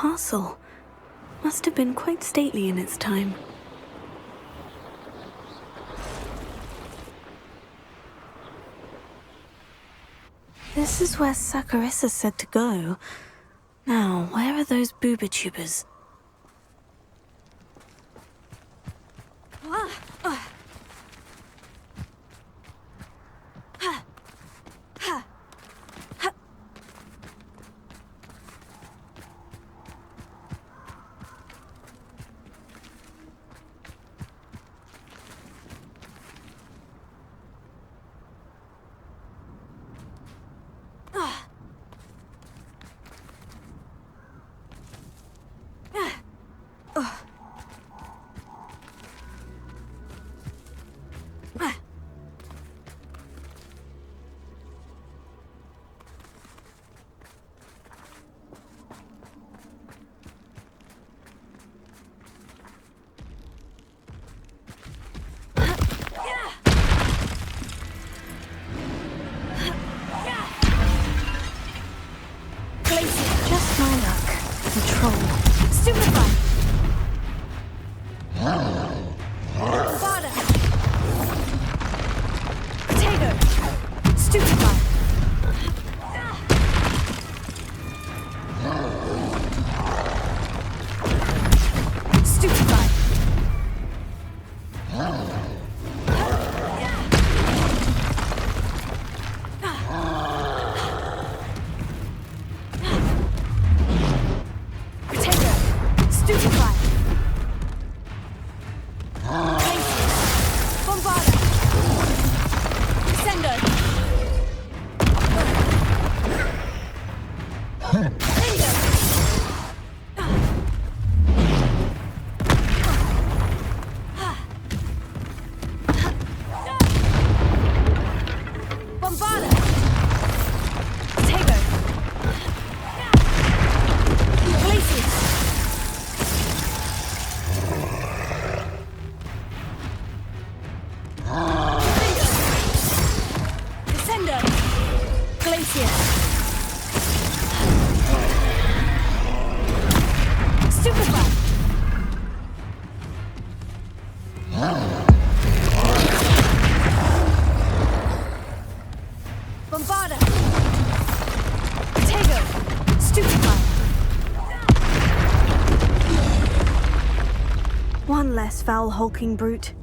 castle. Must have been quite stately in its time. This is where Saccharissa said to go. Now, where are those booba-tubers? Just my luck. The troll. Stupefy! Fada! Potato! Stupefy! Stupefy! One less foul hulking brute.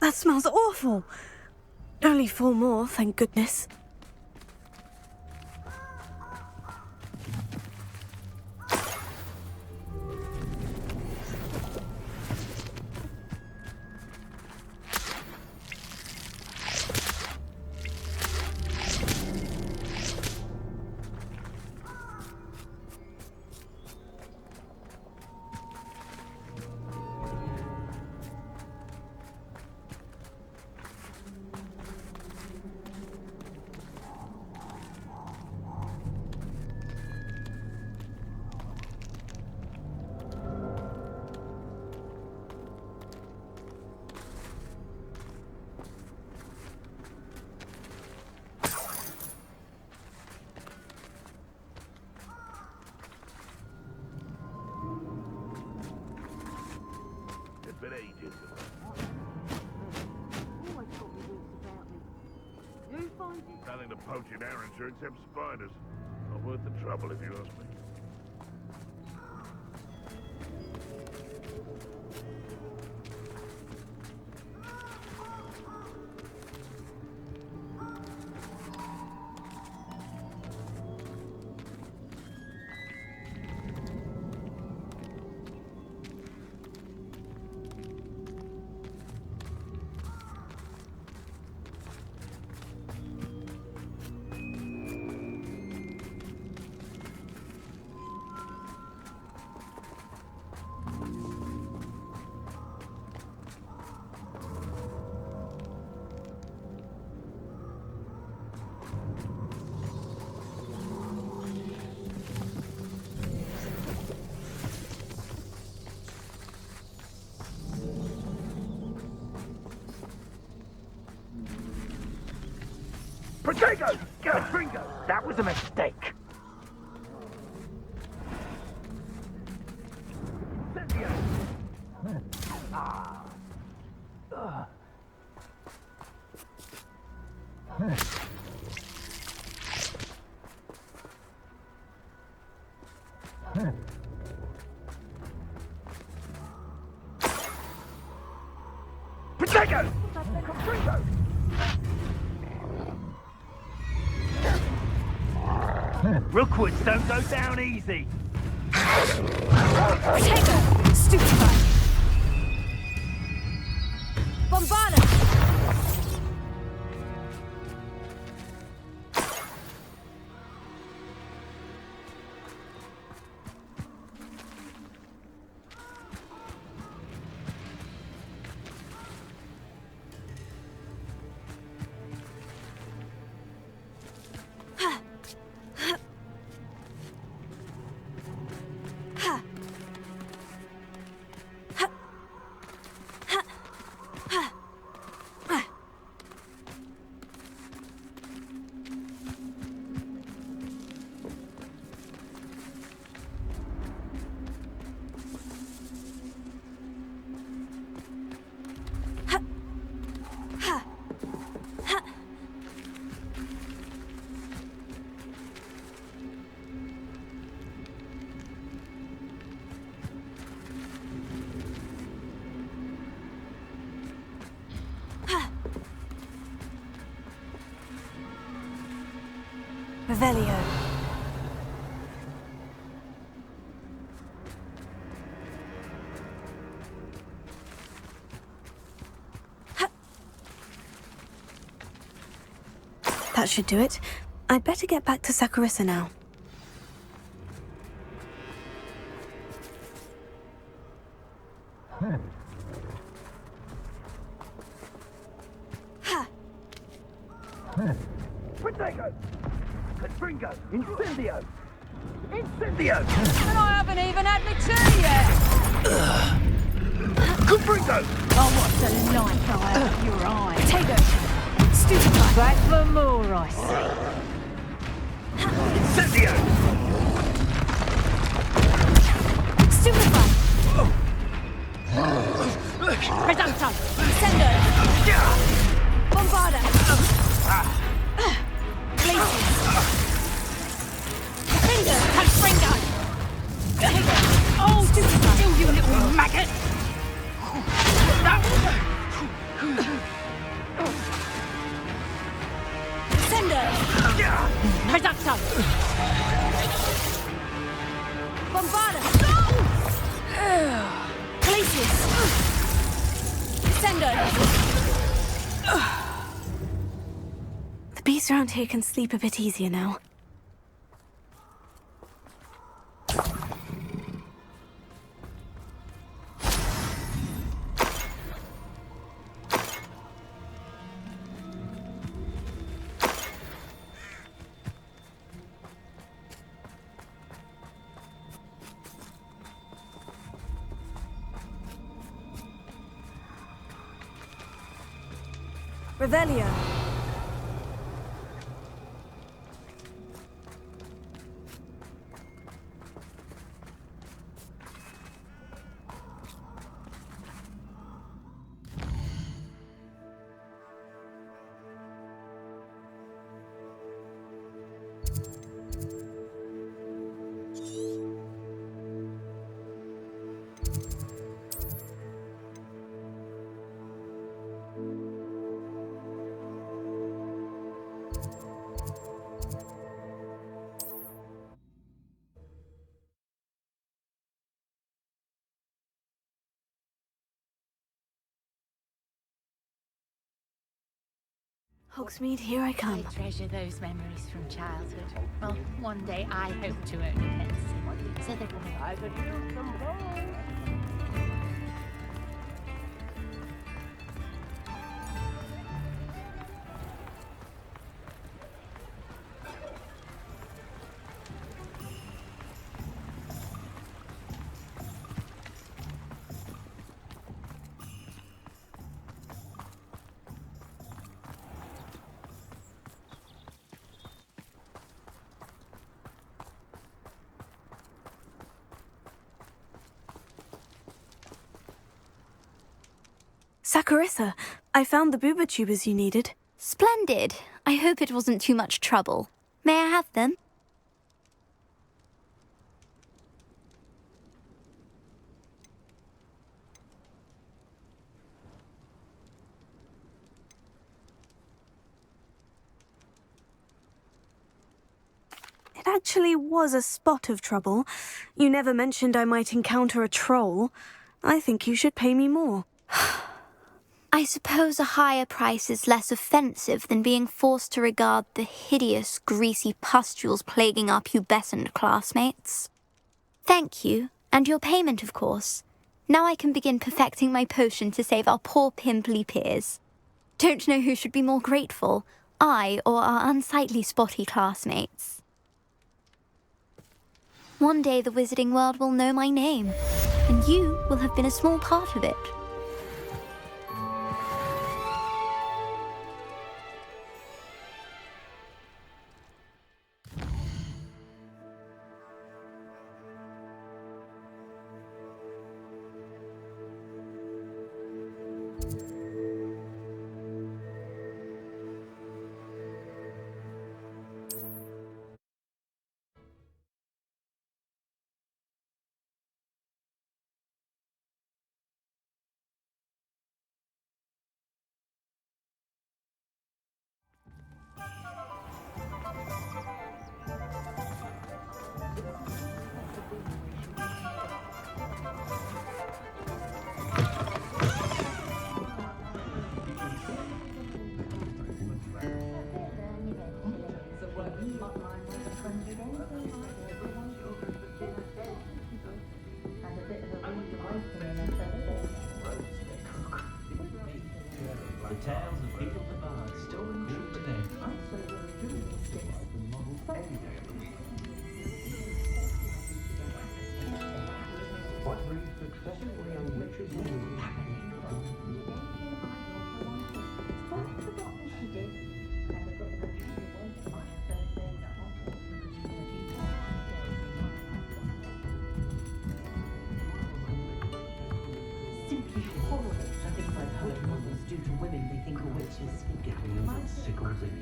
That smells awful. Only 4 more, thank goodness. Nothing to poach in Arranger except spiders. Not worth the trouble if you ask me. Potato! Gringo! That was a mistake. Potato! Gringo! Rookwoods don't go down easy. Potato! Stupefy! Bombarda! Revelio. That should do it. I'd better get back to Sakurissa now. Potato! Gringo! Incendio! Incendio! And I haven't even had my tea yet! Gringo! Oh, what the light I have of your eye! Potato! Stupefy! Back for more, I say. Incendio! Stupefy! Reducto! Sendo! Bombarda! Glacius! Finger! Confringo! Oh, Stupefy! You little maggot! Sendo! Reducto! Bombarda! Glacius! Sendo! The beasts around here can sleep a bit easier now. Revelio. Hogsmeade, here I come. I treasure those memories from childhood. Well, one day I hope to own a pet. So I could use some Saccharissa, I found the booba tubers you needed. Splendid. I hope it wasn't too much trouble. May I have them? It actually was a spot of trouble. You never mentioned I might encounter a troll. I think you should pay me more. I suppose a higher price is less offensive than being forced to regard the hideous, greasy pustules plaguing our pubescent classmates. Thank you, and your payment, of course. Now I can begin perfecting my potion to save our poor pimply peers. Don't know who should be more grateful, I or our unsightly spotty classmates. One day the wizarding world will know my name, and you will have been a small part of it.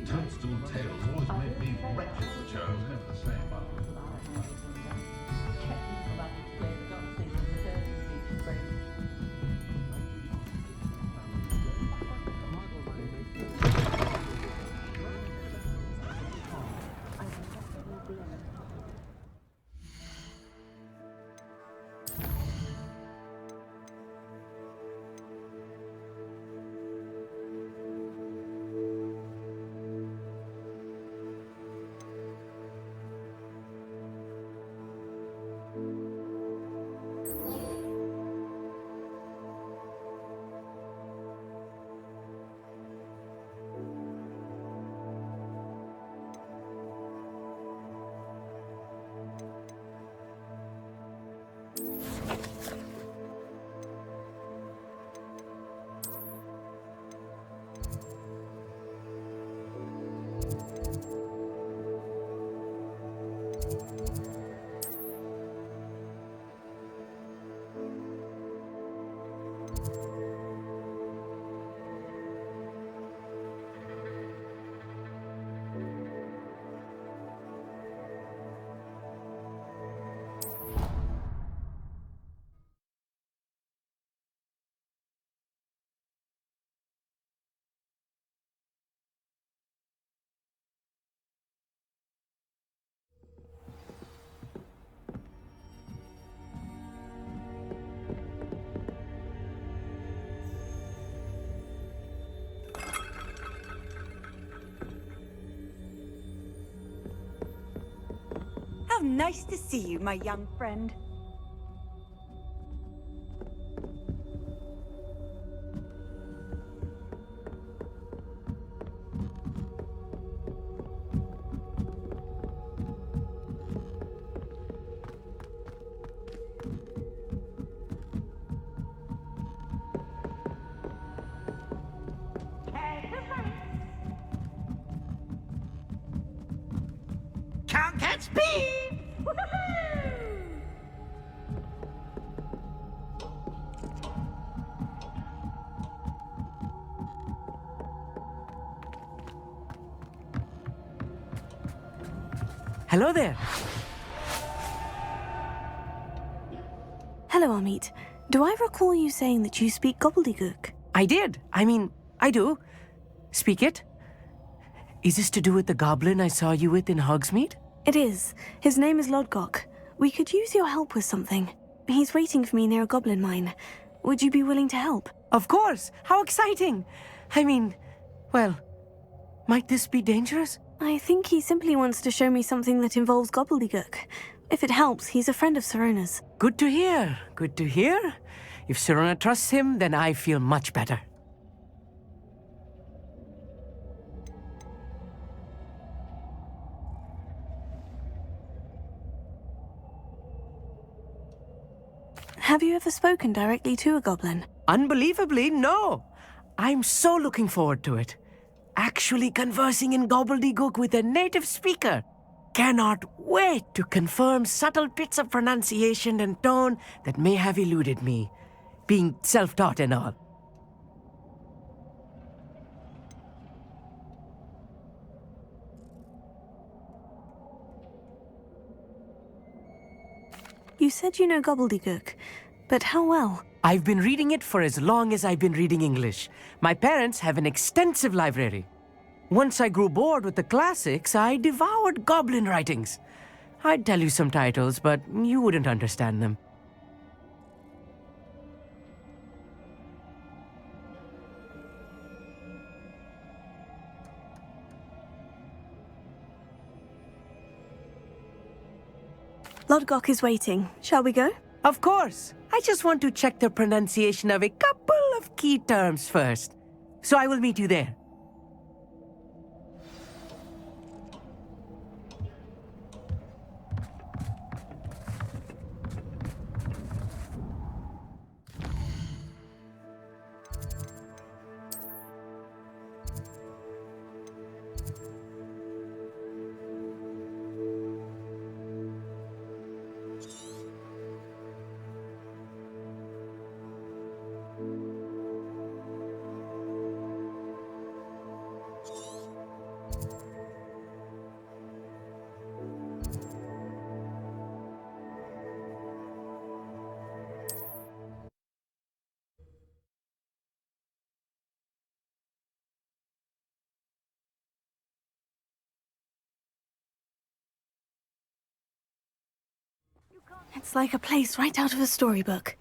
Toadstool tales always made me wretched as a child. Never the same. How nice to see you, my young friend. Can't catch speed! Hello there. Hello, Amit. Do I recall you saying that you speak gobbledygook? I did. I do. Speak it. Is this to do with the goblin I saw you with in Hogsmeade? It is. His name is Lodgok. We could use your help with something. He's waiting for me near a goblin mine. Would you be willing to help? Of course. How exciting. Well, might this be dangerous? I think he simply wants to show me something that involves gobbledygook. If it helps, he's a friend of Sirona's. Good to hear. Good to hear. If Sirona trusts him, then I feel much better. Have you ever spoken directly to a goblin? Unbelievably, no. I'm so looking forward to it. Actually conversing in gobbledygook with a native speaker. Cannot wait to confirm subtle bits of pronunciation and tone that may have eluded me, being self-taught and all. You said you know gobbledygook, but how well? I've been reading it for as long as I've been reading English. My parents have an extensive library. Once I grew bored with the classics, I devoured goblin writings. I'd tell you some titles, but you wouldn't understand them. Lodgok is waiting. Shall we go? Of course. I just want to check the pronunciation of a couple of key terms first. So I will meet you there. It's like a place right out of a storybook.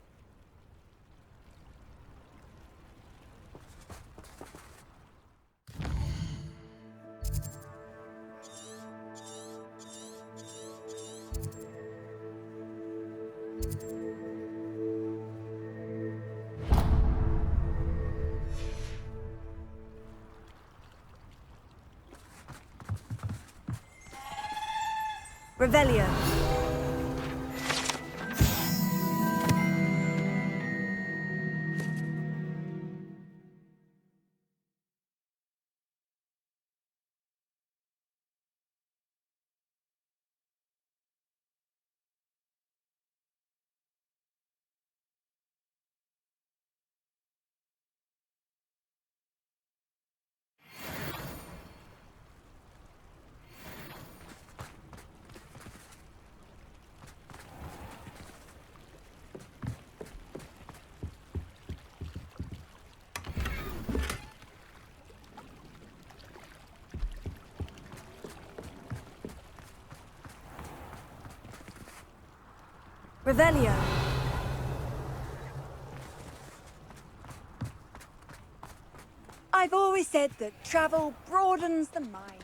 Revelio. Revelio. I've always said that travel broadens the mind.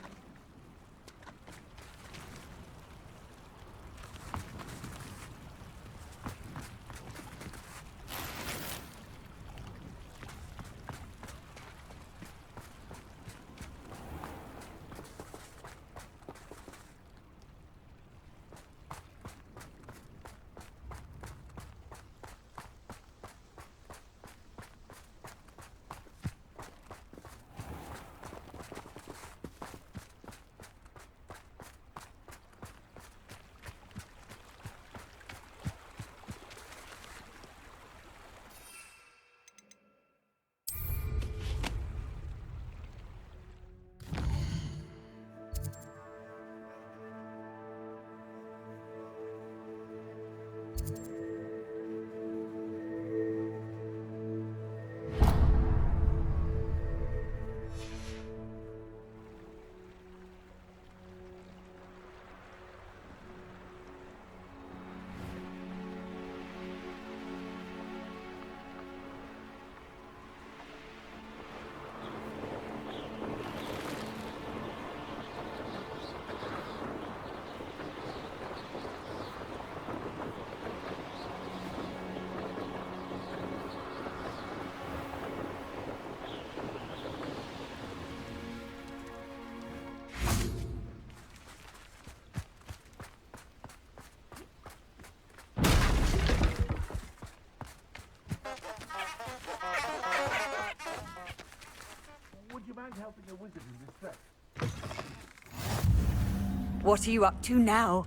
What are you up to now?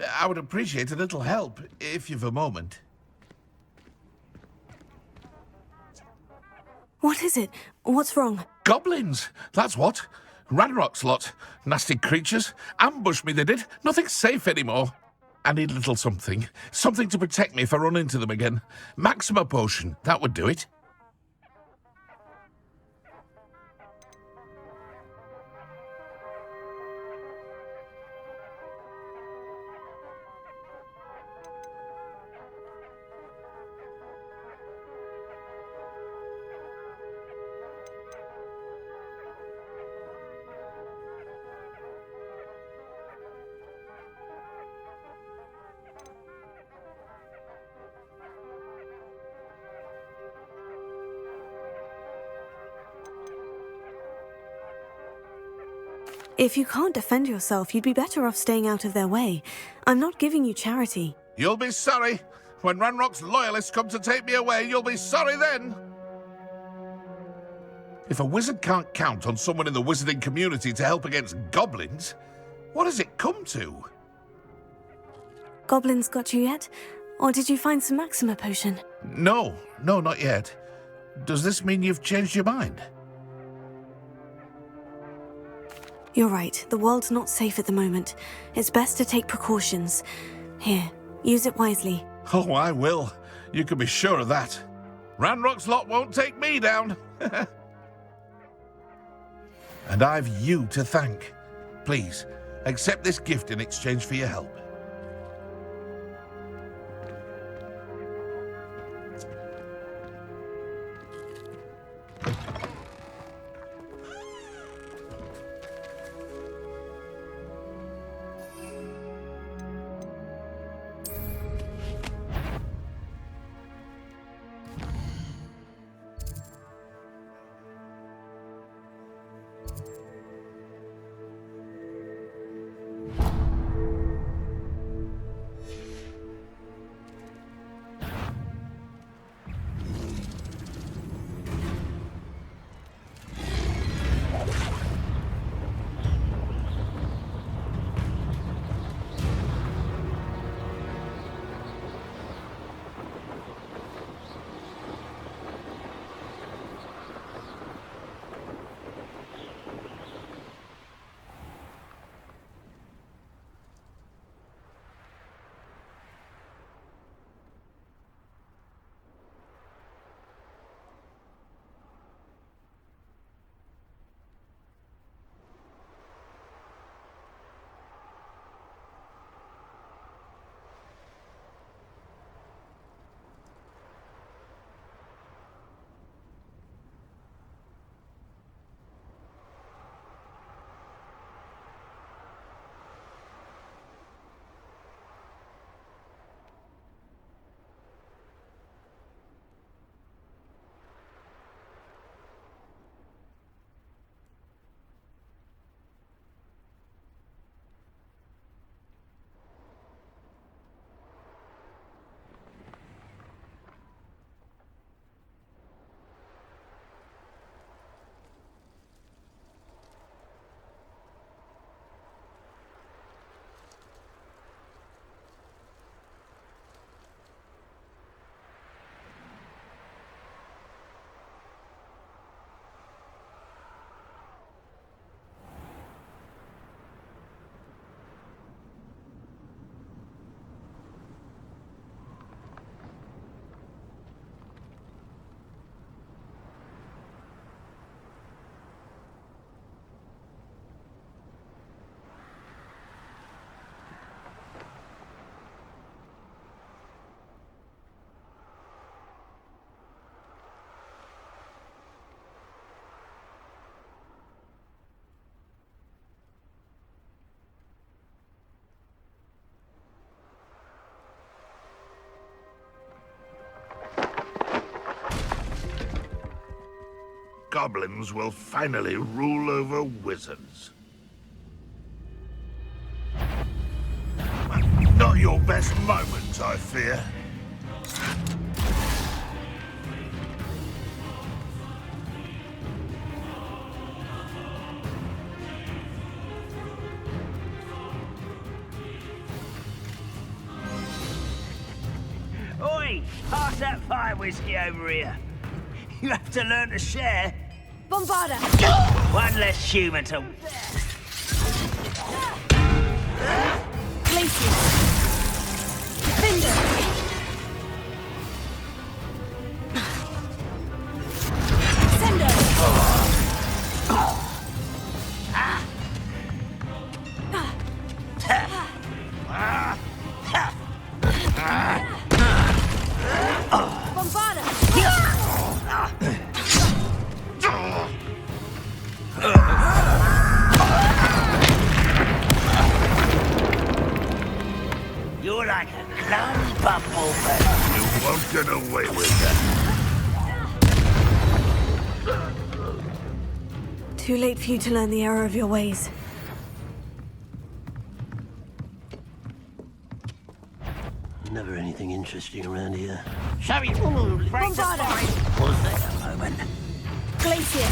I would appreciate a little help, if you've a moment. What is it? What's wrong? Goblins, that's what. Ranrock's lot. Nasty creatures. Ambush me, they did. Nothing's safe anymore. I need a little something. Something to protect me if I run into them again. Maxima potion, that would do it. If you can't defend yourself, you'd be better off staying out of their way. I'm not giving you charity. You'll be sorry. When Ranrock's loyalists come to take me away, you'll be sorry then. If a wizard can't count on someone in the wizarding community to help against goblins, what has it come to? Goblins got you yet? Or did you find some Maxima potion? No, not yet. Does this mean you've changed your mind? You're right. The world's not safe at the moment. It's best to take precautions. Here, use it wisely. Oh, I will. You can be sure of that. Ranrock's lot won't take me down. And I've you to thank. Please, accept this gift in exchange for your help. Goblins will finally rule over wizards. Not your best moment, I fear. Hey, pass that fire whiskey over here. You have to learn to share. Bombarda! One less human to... Glacier! Defender! Sender! Bombarda! You're like a clown bumble, but You won't get away with that. Too late for you to learn the error of your ways. never anything interesting around here. Shall we break the Bombarda! Pause there a moment. Glacier!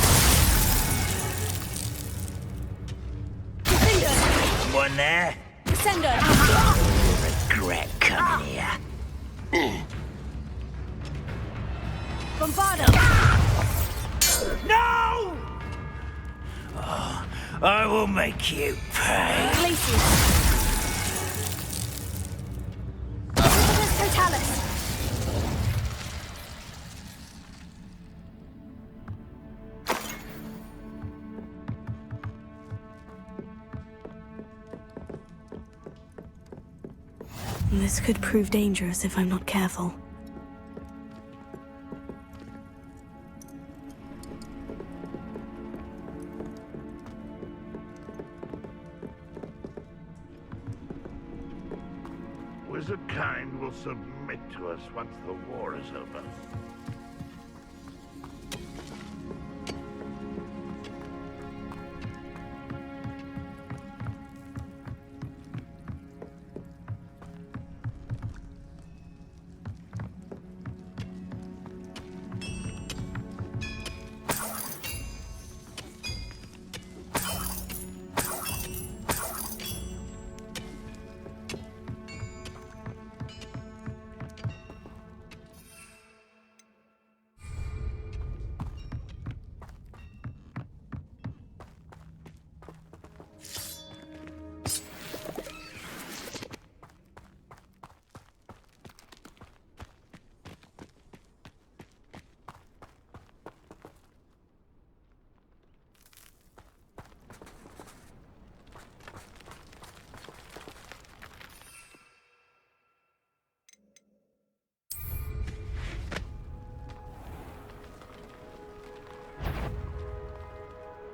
One there. Sender! You'll regret coming here. Bombarda! No! Oh, I will make you pay. Glacier! Totalis! This could prove dangerous if I'm not careful. Wizard kind will submit to us once the war is over.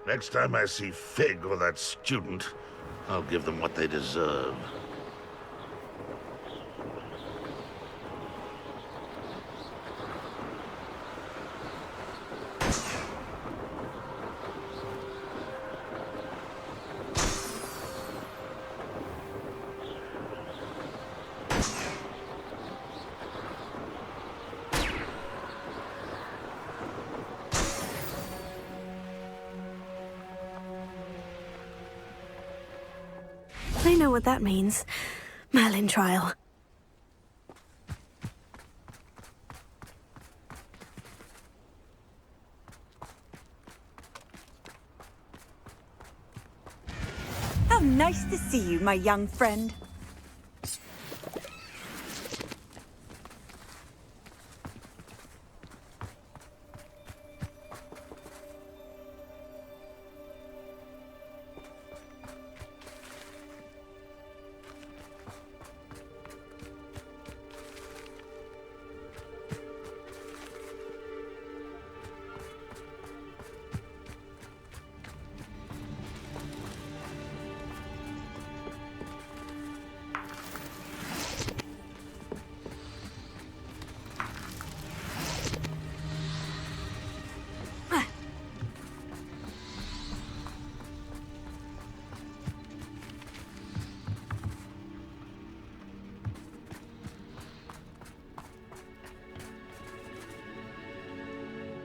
Next time I see Fig or that student, I'll give them what they deserve. I know what that means. Merlin trial. How nice to see you, my young friend.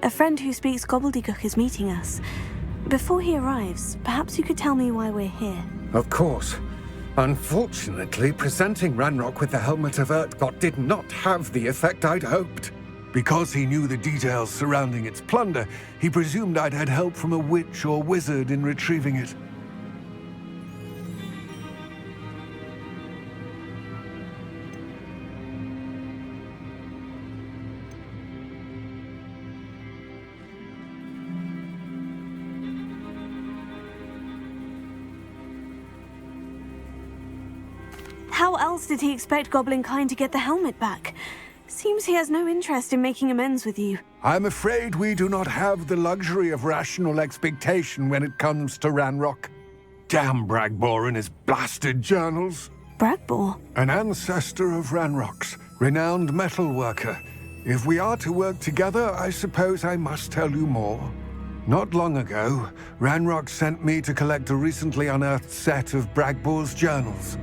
A friend who speaks gobbledygook is meeting us. Before he arrives, perhaps you could tell me why we're here. Of course. Unfortunately, presenting Ranrock with the Helmet of Urtkot did not have the effect I'd hoped. Because he knew the details surrounding its plunder, he presumed I'd had help from a witch or wizard in retrieving it. How else did he expect Goblinkind to get the helmet back? Seems he has no interest in making amends with you. I'm afraid we do not have the luxury of rational expectation when it comes to Ranrock. Damn Bragbor and his blasted journals. Bragbor? An ancestor of Ranrock's, renowned metalworker. If we are to work together, I suppose I must tell you more. Not long ago, Ranrock sent me to collect a recently unearthed set of Bragbor's journals.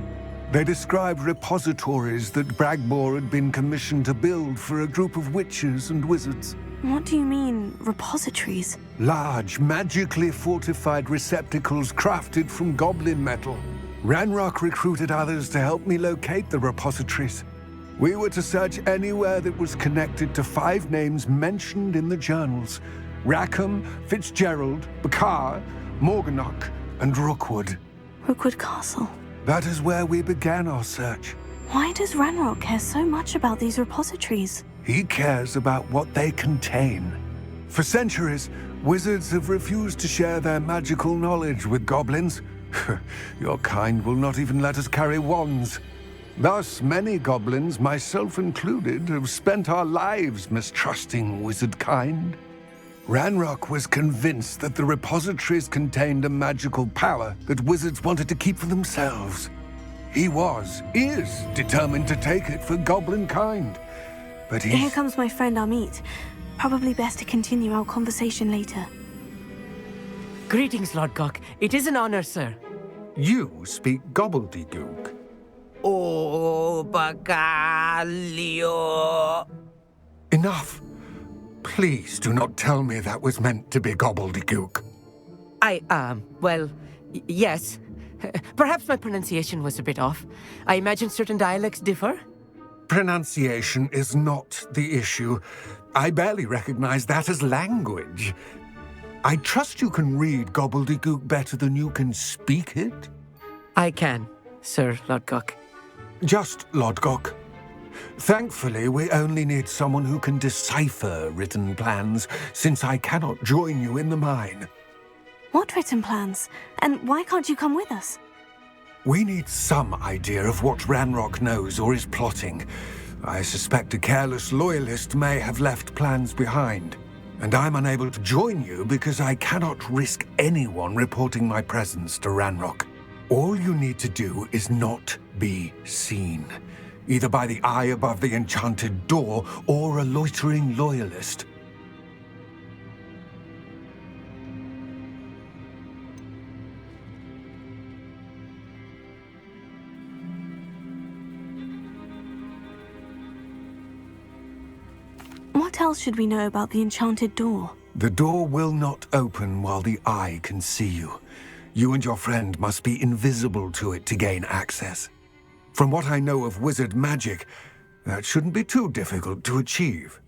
They described repositories that Bragbor had been commissioned to build for a group of witches and wizards. What do you mean, repositories? Large, magically fortified receptacles crafted from goblin metal. Ranrock recruited others to help me locate the repositories. We were to search anywhere that was connected to 5 names mentioned in the journals: Rackham, Fitzgerald, Bakar, Morganach, and Rookwood. Rookwood Castle. That is where we began our search. Why does Ranrock care so much about these repositories? He cares about what they contain. For centuries, wizards have refused to share their magical knowledge with goblins. Your kind will not even let us carry wands. Thus, many goblins, myself included, have spent our lives mistrusting wizard kind. Ranrock was convinced that the repositories contained a magical power that wizards wanted to keep for themselves. He is determined to take it for goblin kind. But Here comes my friend Amit. Probably best to continue our conversation later. Greetings, Lord Gok. It is an honor, sir. You speak gobbledygook. Oh, Bagalio. Enough. Please do not tell me that was meant to be gobbledygook. Well, yes. Perhaps my pronunciation was a bit off. I imagine certain dialects differ. Pronunciation is not the issue. I barely recognize that as language. I trust you can read gobbledygook better than you can speak it? I can, Sir Lord Gok. Just Lord Gok. Thankfully, we only need someone who can decipher written plans, since I cannot join you in the mine. What written plans? And why can't you come with us? We need some idea of what Ranrock knows or is plotting. I suspect a careless loyalist may have left plans behind. And I'm unable to join you because I cannot risk anyone reporting my presence to Ranrock. All you need to do is not be seen, either by the eye above the enchanted door or a loitering loyalist. What else should we know about the enchanted door? The door will not open while the eye can see you. You and your friend must be invisible to it to gain access. From what I know of wizard magic, that shouldn't be too difficult to achieve.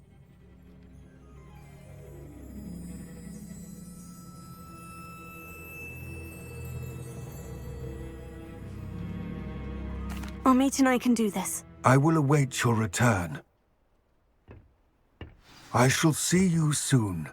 Amit and I can do this. I will await your return. I shall see you soon.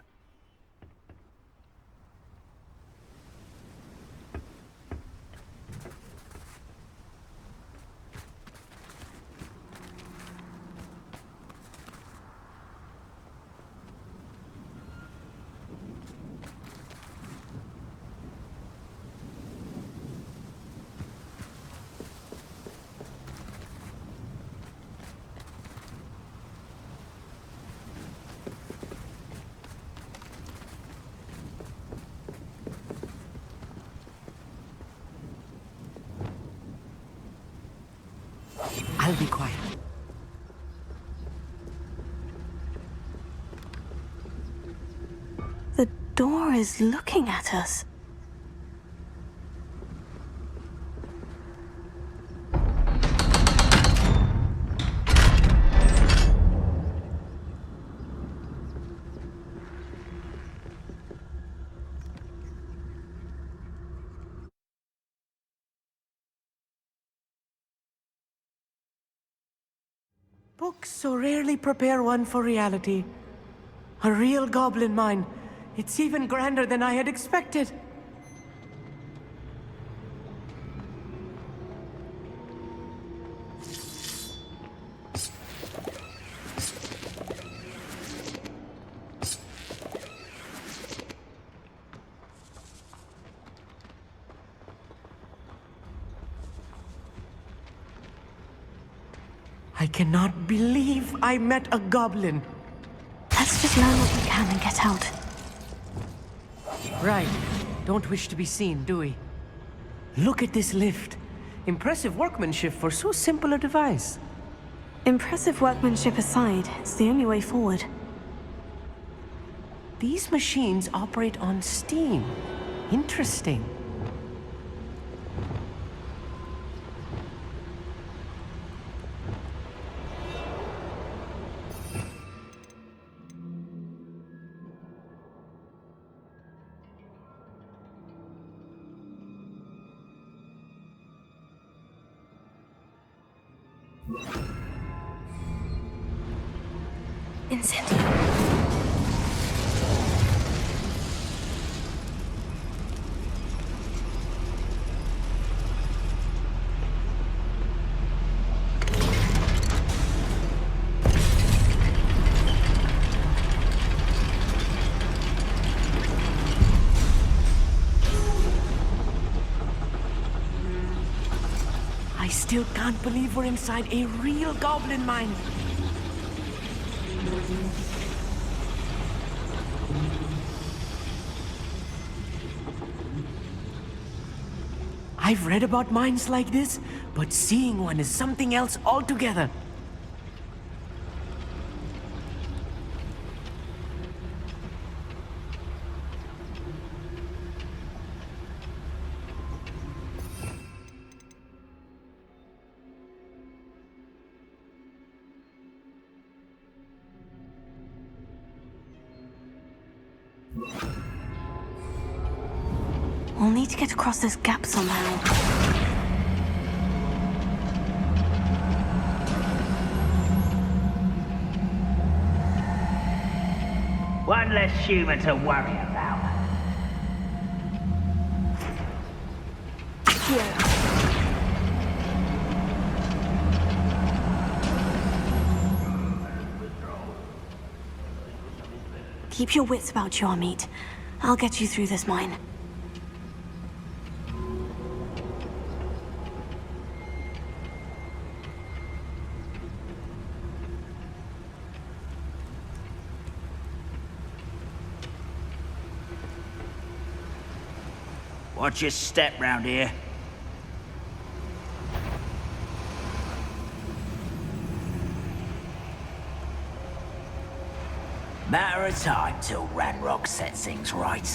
I'll be quiet. The door is looking at us. Books so rarely prepare one for reality. A real goblin mine. It's even grander than I had expected. I cannot believe I met a goblin. Let's just learn what we can and get out. Right. Don't wish to be seen, do we? Look at this lift. Impressive workmanship for so simple a device. Impressive workmanship aside, it's the only way forward. These machines operate on steam. Interesting. Incendio. I still can't believe we're inside a real goblin mine. I've read about mines like this, but seeing one is something else altogether. We'll need to get across this gap somehow. One less human to worry about. Keep your wits about you, Amit. I'll get you through this mine. Watch your step round here. Matter of time till Ranrock sets things right.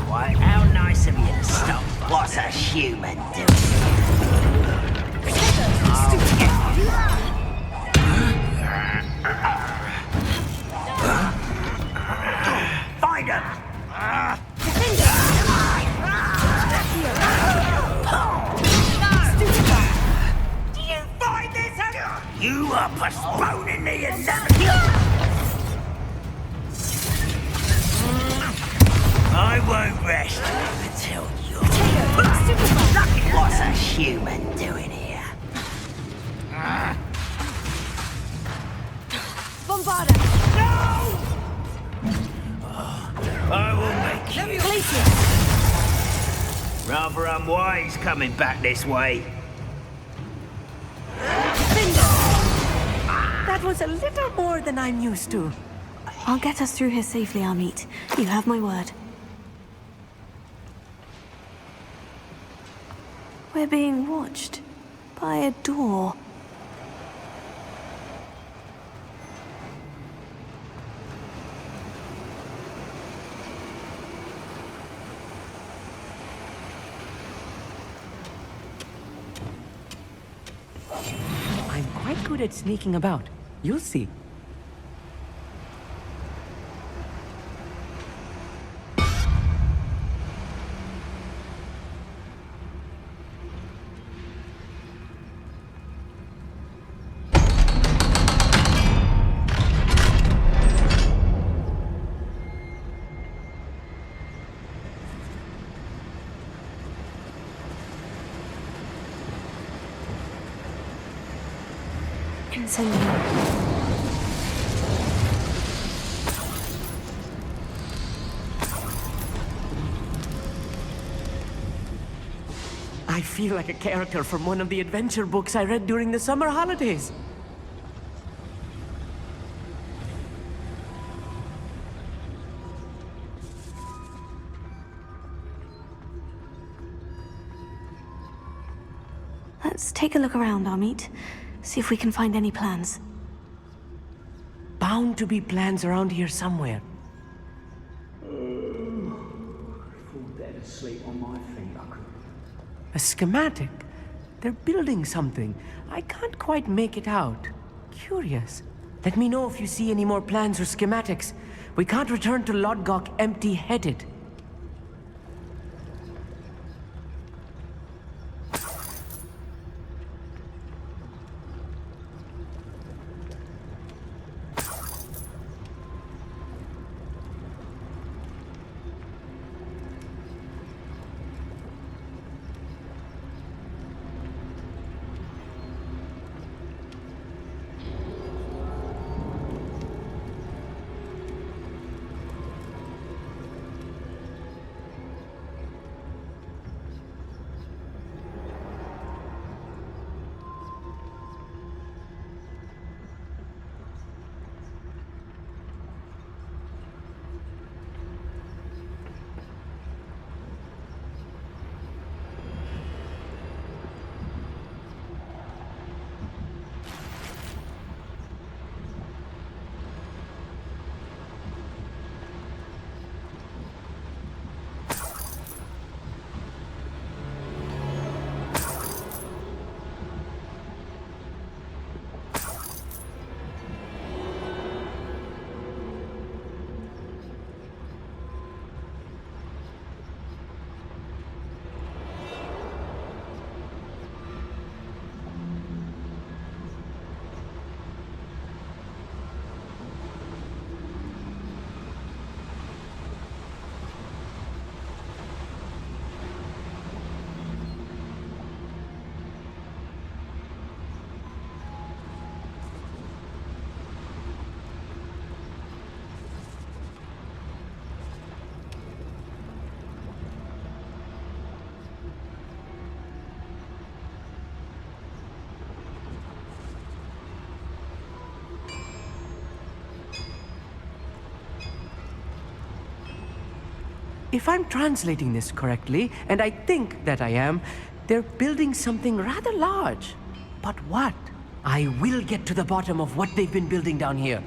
Why, how nice of you to stop. What's a human doing? Find him! Do you find this? You are postponing the inevitable. I won't rest until you're... What's a human doing here? Bombarda! No! I will make you. Rather unwise coming back this way. That was a little more than I'm used to. I'll get us through here safely, Amit. You have my word. We're being watched by a door. I'm quite good at sneaking about. You'll see. Continue. I feel like a character from one of the adventure books I read during the summer holidays. Let's take a look around, Amit. See if we can find any plans. Bound to be plans around here somewhere. A schematic? They're building something. I can't quite make it out. Curious. Let me know if you see any more plans or schematics. We can't return to Lodgok empty-headed. If I'm translating this correctly, and I think that I am, they're building something rather large. But what? I will get to the bottom of what they've been building down here.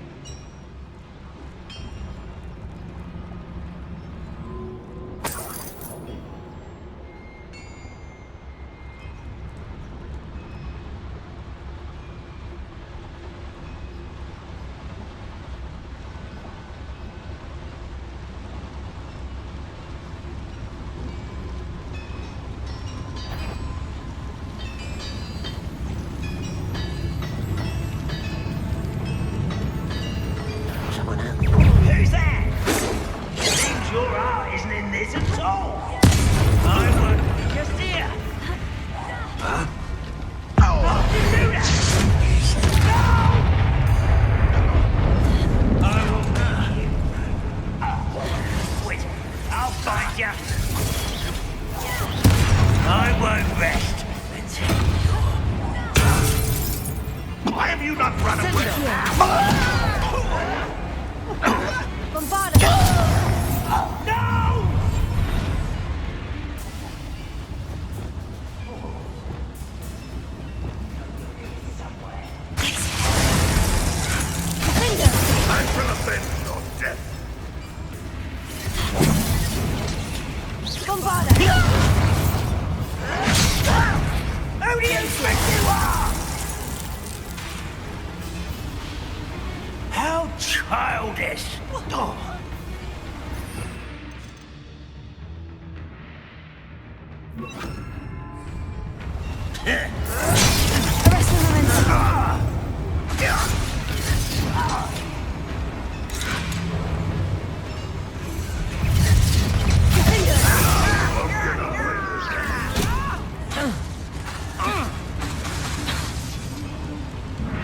How childish!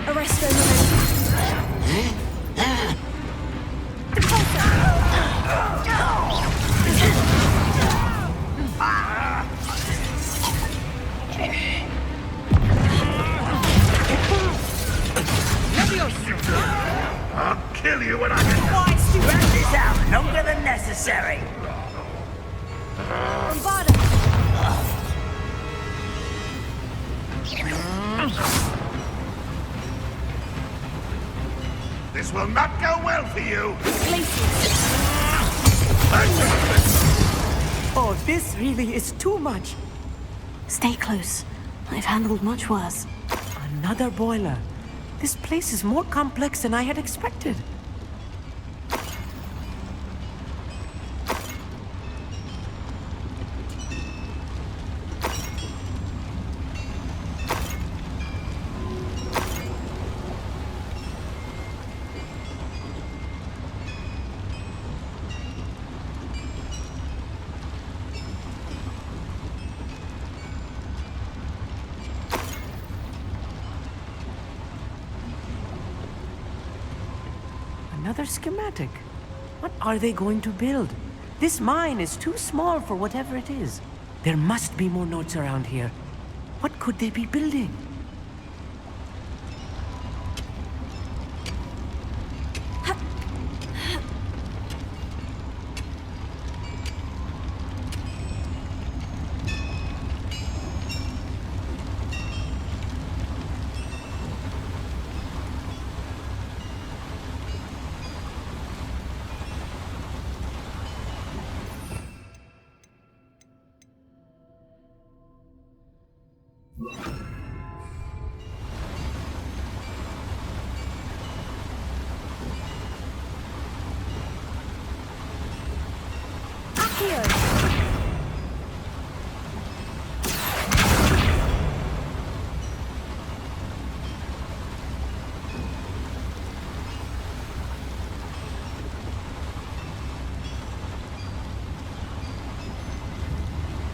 Arrest This will not go well for you. Oh, this really is too much. Stay close. I've handled much worse. Another boiler. This place is more complex than I had expected. Another schematic. What are they going to build? This mine is too small for whatever it is. There must be more notes around here. What could they be building?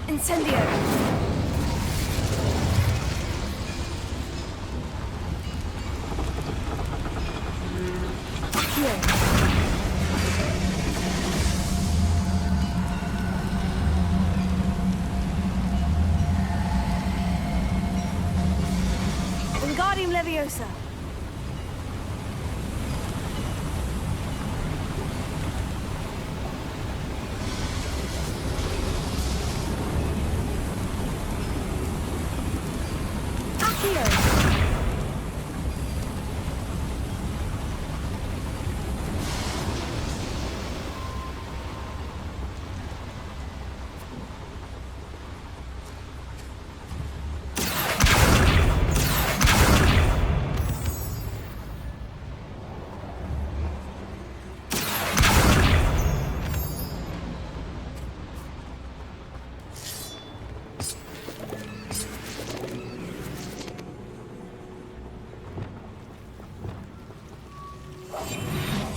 Incendio! Wingardium Leviosa!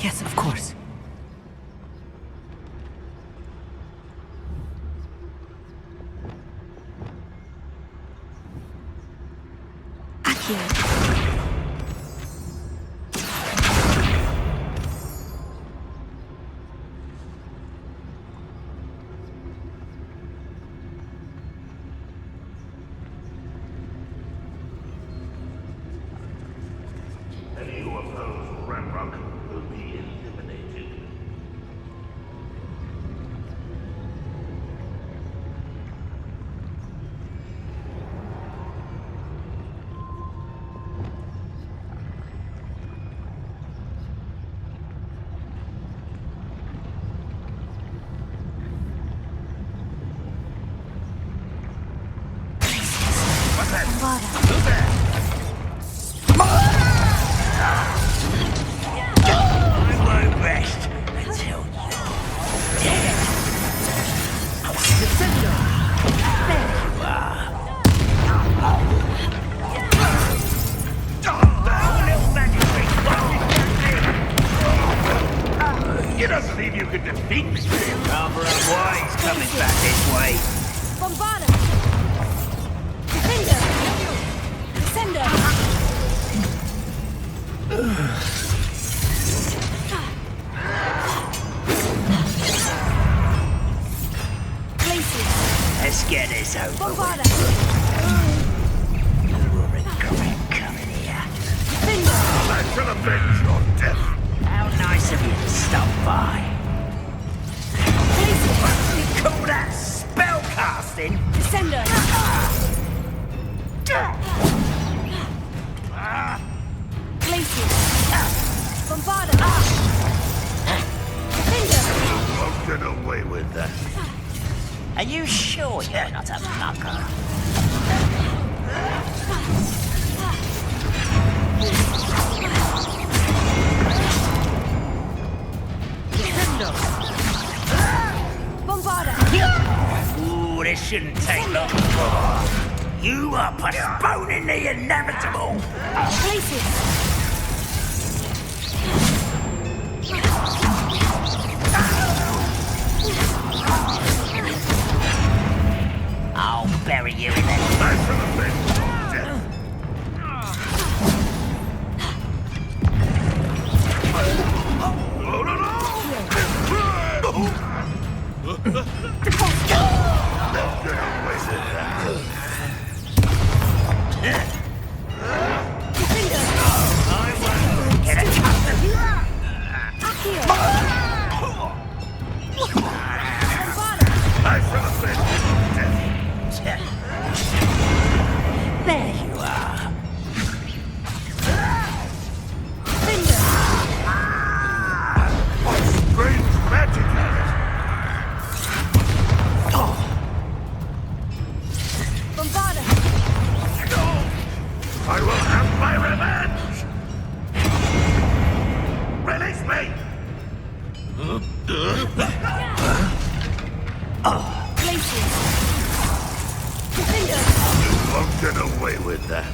Yes, of course. Accio. Any who oppose Ranrock will be eliminated. What's that? Who's that? I won't rest until you're dead. There you are. Oh, little magic trick. You don't believe you could defeat me? Rather unwise coming back this way. Bombarda! Defender! Descender! Let's get this over with. Bombarda! You will regret coming here. I shall avenge your death. How nice of you to stop by. You call that spell casting? Descender! Glacier! Bombarda! with that. Are you sure you're not a mucker? Ooh, this shouldn't take long. You are postponing the inevitable. I'll bury you in it. There you are. Strange magic at it. I will have my revenge! Release me! You won't get away with that.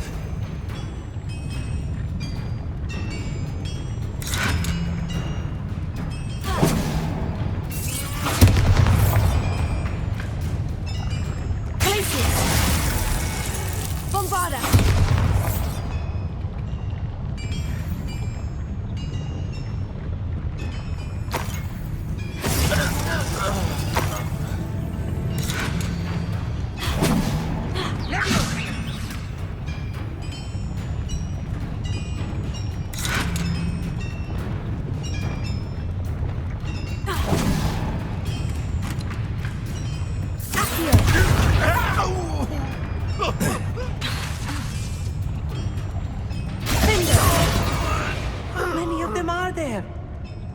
Many of them are there.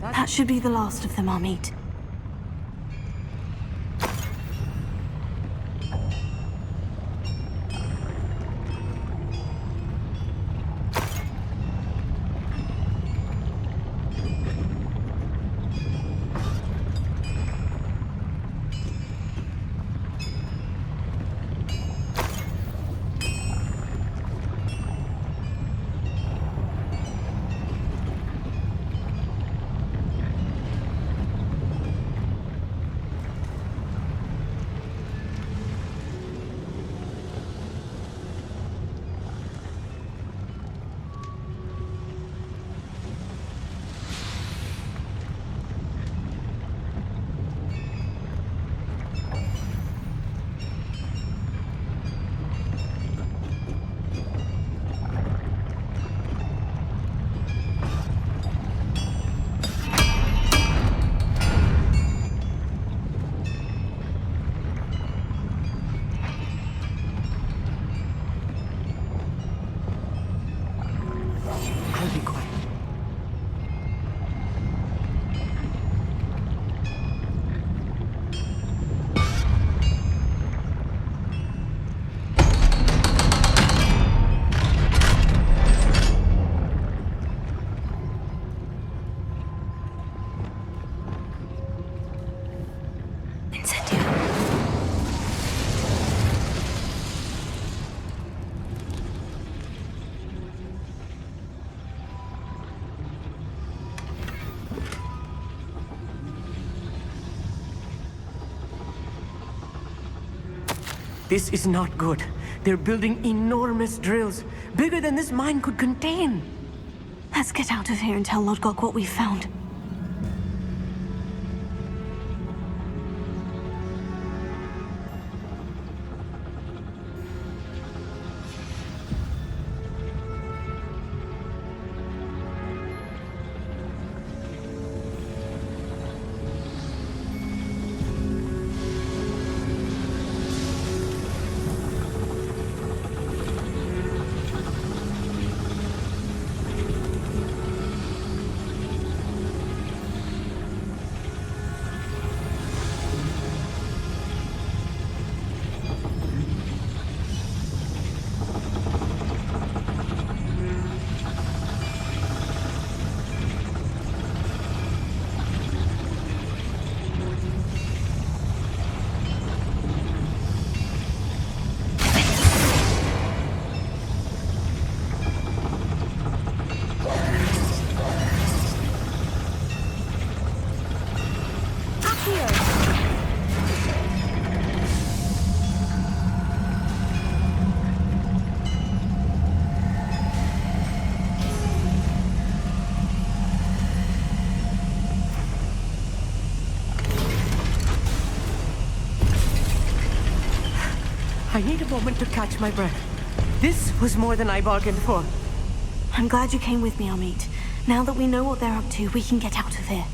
That should be the last of them I'll meet. I'll be quiet. This is not good. They're building enormous drills, bigger than this mine could contain. Let's get out of here and tell Lodgok what we found. I need a moment to catch my breath. This was more than I bargained for. I'm glad you came with me, Amit. Now that we know what they're up to, we can get out of here.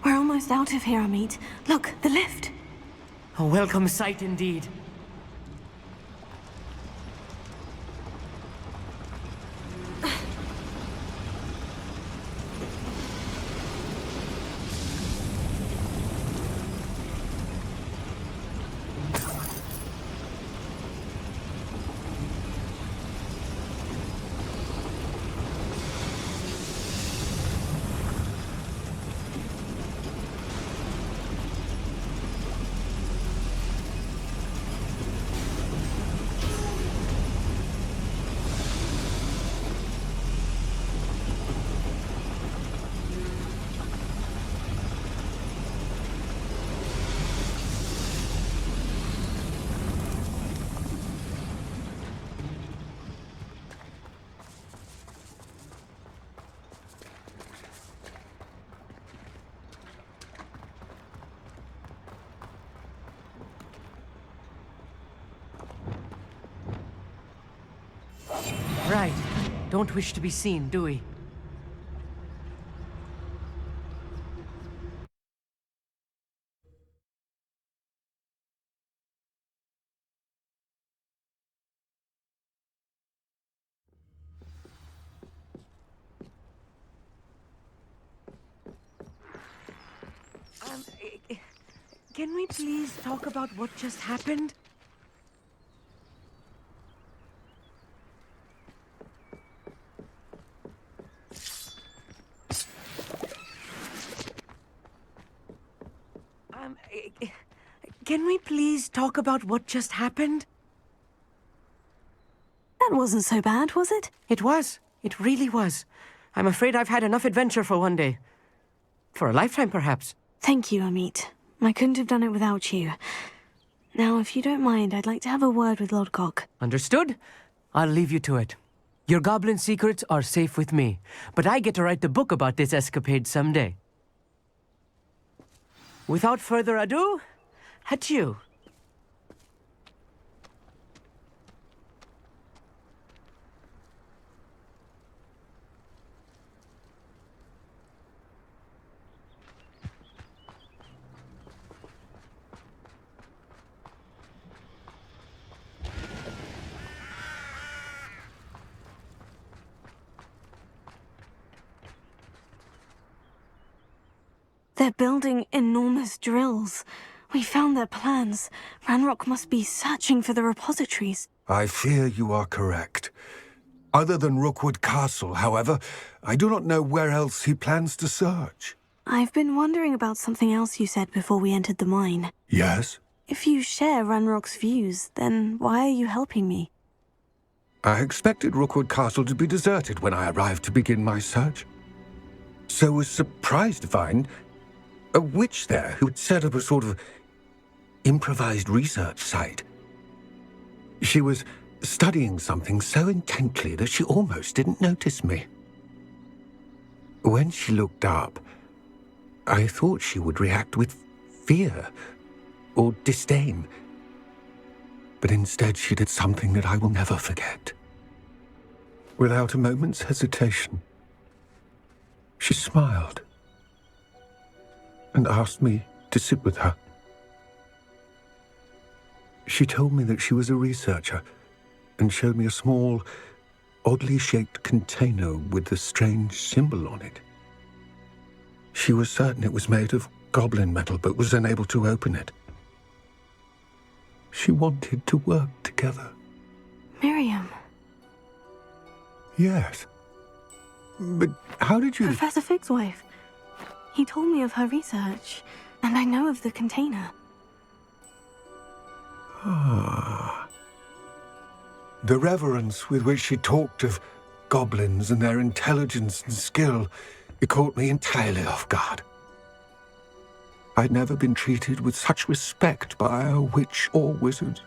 We're almost out of here, Amit. Look, the lift. A welcome sight indeed. Right. Don't wish to be seen, do we? Can we please talk about what just happened? Can we please talk about what just happened? That wasn't so bad, was it? It was. It really was. I'm afraid I've had enough adventure for one day. For a lifetime, perhaps. Thank you, Amit. I couldn't have done it without you. Now, if you don't mind, I'd like to have a word with Lodgok. Understood? I'll leave you to it. Your goblin secrets are safe with me, but I get to write the book about this escapade someday. Without further ado, adieu. They're building enormous drills. We found their plans. Ranrock must be searching for the repositories. I fear you are correct. Other than Rookwood Castle, however, I do not know where else he plans to search. I've been wondering about something else you said before we entered the mine. Yes? If you share Ranrock's views, then why are you helping me? I expected Rookwood Castle to be deserted when I arrived to begin my search. So was surprised to find a witch there who had set up a sort of improvised research site. She was studying something so intently that she almost didn't notice me. When she looked up, I thought she would react with fear or disdain. But instead she did something that I will never forget. Without a moment's hesitation, she smiled and asked me to sit with her. She told me that she was a researcher and showed me a small, oddly shaped container with a strange symbol on it. She was certain it was made of goblin metal, but was unable to open it. She wanted to work together. Miriam. Yes. But how did you... Professor Fig's wife. He told me of her research, and I know of the container. Ah. The reverence with which she talked of goblins and their intelligence and skill, it caught me entirely off guard. I'd never been treated with such respect by a witch or wizard.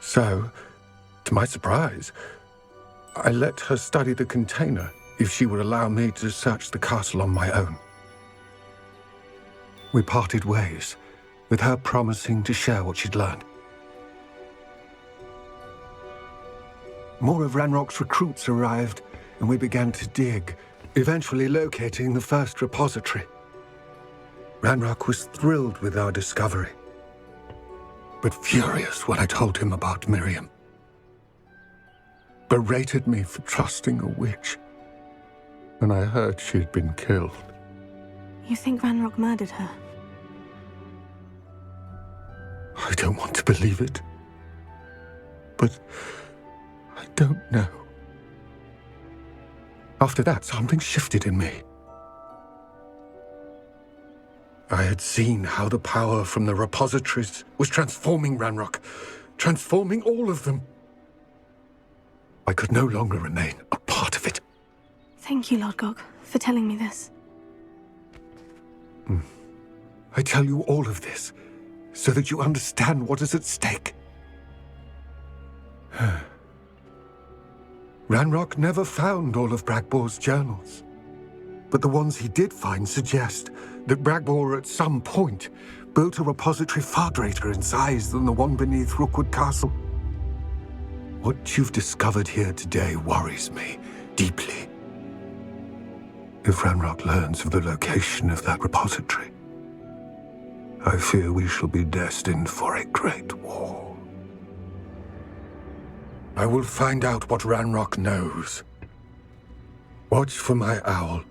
So, to my surprise, I let her study the container if she would allow me to search the castle on my own. We parted ways, with her promising to share what she'd learned. More of Ranrock's recruits arrived, and we began to dig, eventually locating the first repository. Ranrock was thrilled with our discovery, but furious when I told him about Miriam. Berated me for trusting a witch, and I heard she'd been killed. You think Ranrock murdered her? I don't want to believe it, but I don't know. After that, something shifted in me. I had seen how the power from the repositories was transforming Ranrock, transforming all of them. I could no longer remain a part of it. Thank you, Lord Gog, for telling me this. I tell you all of this so that you understand what is at stake. Ranrock never found all of Bragbor's journals, but the ones he did find suggest that Bragbor at some point built a repository far greater in size than the one beneath Rookwood Castle. What you've discovered here today worries me deeply. If Ranrock learns of the location of that repository, I fear we shall be destined for a great war. I will find out what Ranrock knows. Watch for my owl